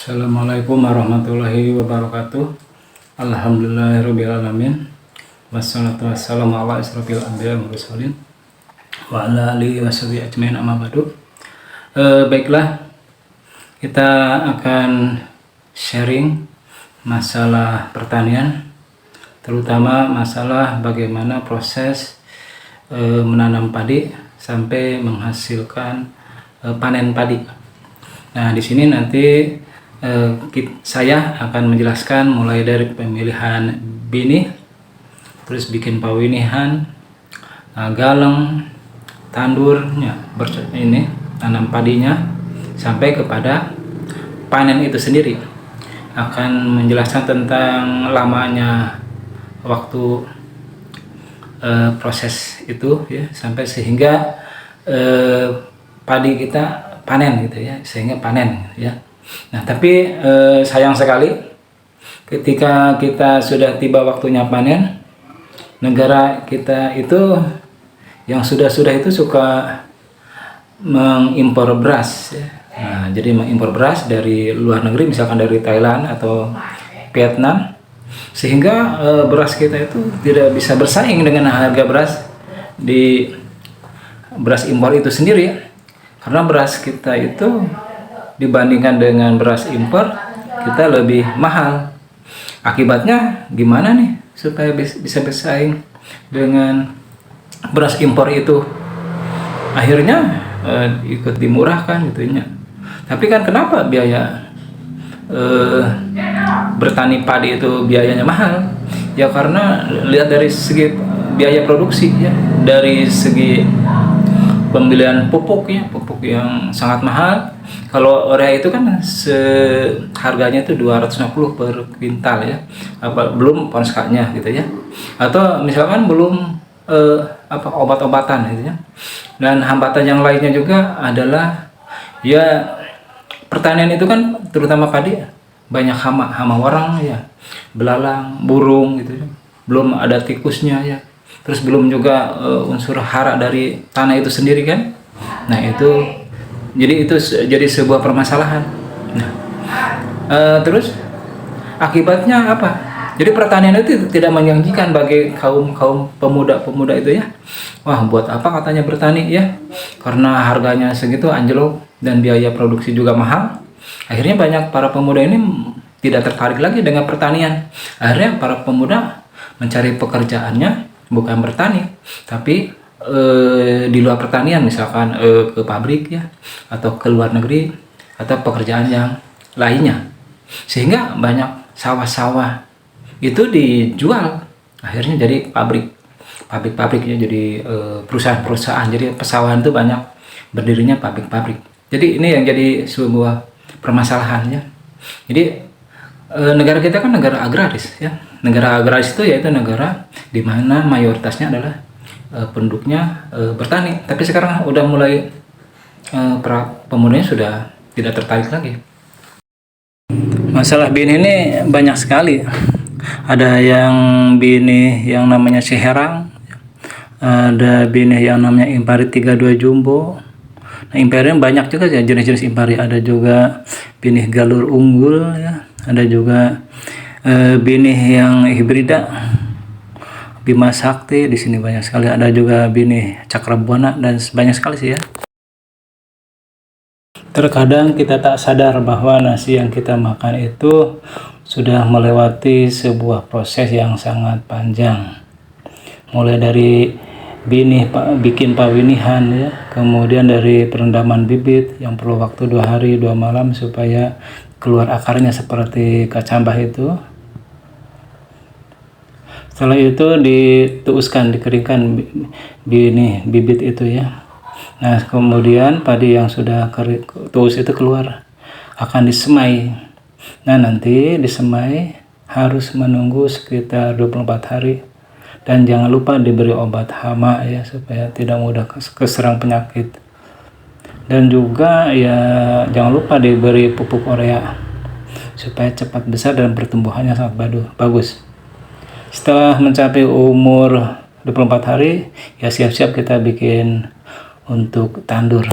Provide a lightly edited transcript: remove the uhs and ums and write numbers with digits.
Assalamualaikum warahmatullahi wabarakatuh. Alhamdulillahirrabbilalamin. Wassalatu wassalamu ala asrofil anbiya wal mursalin wa ala alihi washabihi ajmain, amma ba'du. Baiklah, kita akan sharing masalah pertanian, terutama masalah bagaimana proses menanam padi sampai menghasilkan panen padi. Nah, di sini nanti saya akan menjelaskan mulai dari pemilihan benih, terus bikin pawinihan, galeng, tandurnya, ini tanam padinya, sampai kepada panen itu sendiri. Akan menjelaskan tentang lamanya waktu proses itu ya, sampai sehingga padi kita panen gitu ya, sehingga panen ya. Nah, tapi sayang sekali ketika kita sudah tiba waktunya panen, negara kita itu yang sudah itu suka mengimpor beras ya. Nah, jadi mengimpor beras dari luar negeri, misalkan dari Thailand atau Vietnam, sehingga beras kita itu tidak bisa bersaing dengan harga beras di beras impor itu sendiri ya. Karena beras kita itu dibandingkan dengan beras impor, kita lebih mahal. Akibatnya gimana nih supaya bisa bersaing dengan beras impor itu? Akhirnya ikut dimurahkan gitu ya. Tapi kan kenapa biaya bertani padi itu biayanya mahal? Ya karena lihat dari segi biaya produksi ya, dari segi pembelian pupuk ya, pupuk yang sangat mahal. Kalau urea itu kan harganya itu 250 per kuintal ya, belum ponskanya gitu ya, atau misalkan belum obat-obatan gitu ya. Dan hambatan yang lainnya juga adalah ya, pertanian itu kan terutama padi banyak hama warang ya, belalang, burung gitu ya, belum ada tikusnya ya, terus belum juga unsur hara dari tanah itu sendiri kan. Nah, itu jadi sebuah permasalahan. Nah, terus akibatnya apa? Jadi pertanian itu tidak menjanjikan bagi kaum pemuda itu ya. Wah, buat apa katanya bertani ya? Karena harganya segitu anjlok dan biaya produksi juga mahal. Akhirnya banyak para pemuda ini tidak tertarik lagi dengan pertanian. Akhirnya para pemuda mencari pekerjaannya bukan bertani, tapi di luar pertanian, misalkan ke pabrik ya, atau ke luar negeri, atau pekerjaan yang lainnya, sehingga banyak sawah-sawah itu dijual, akhirnya jadi pabrik ya, jadi perusahaan-perusahaan. Jadi pesawahan itu banyak berdirinya pabrik-pabrik. Jadi ini yang jadi sebuah permasalahan ya. Jadi negara kita kan negara agraris ya. Negara agraris itu yaitu negara di mana mayoritasnya adalah penduduknya bertani. Tapi sekarang udah mulai para pemudanya sudah tidak tertarik lagi. Masalah benih ini banyak sekali. Ada yang benih yang namanya Seherang, ada benih yang namanya Impari 32 Jumbo. Nah, Impari banyak juga ya, jenis-jenis Impari. Ada juga benih Galur Unggul ya, ada juga benih yang hibrida Bima Sakti, di sini banyak sekali. Ada juga benih Cakrabuana dan banyak sekali sih ya. Terkadang kita tak sadar bahwa nasi yang kita makan itu sudah melewati sebuah proses yang sangat panjang. Mulai dari benih bikin pawinihan ya, kemudian dari perendaman bibit yang perlu waktu 2 hari 2 malam supaya keluar akarnya seperti kacambah itu. Setelah itu dituuskan, dikeringkan benih bibit itu ya. Nah, kemudian padi yang sudah tuus itu keluar, akan disemai. Nah, nanti disemai harus menunggu sekitar 24 hari. Dan jangan lupa diberi obat hama ya, supaya tidak mudah keserang penyakit. Dan juga ya jangan lupa diberi pupuk urea supaya cepat besar dan pertumbuhannya sangat bagus. Setelah mencapai umur 24 hari, ya siap-siap kita bikin untuk tandur.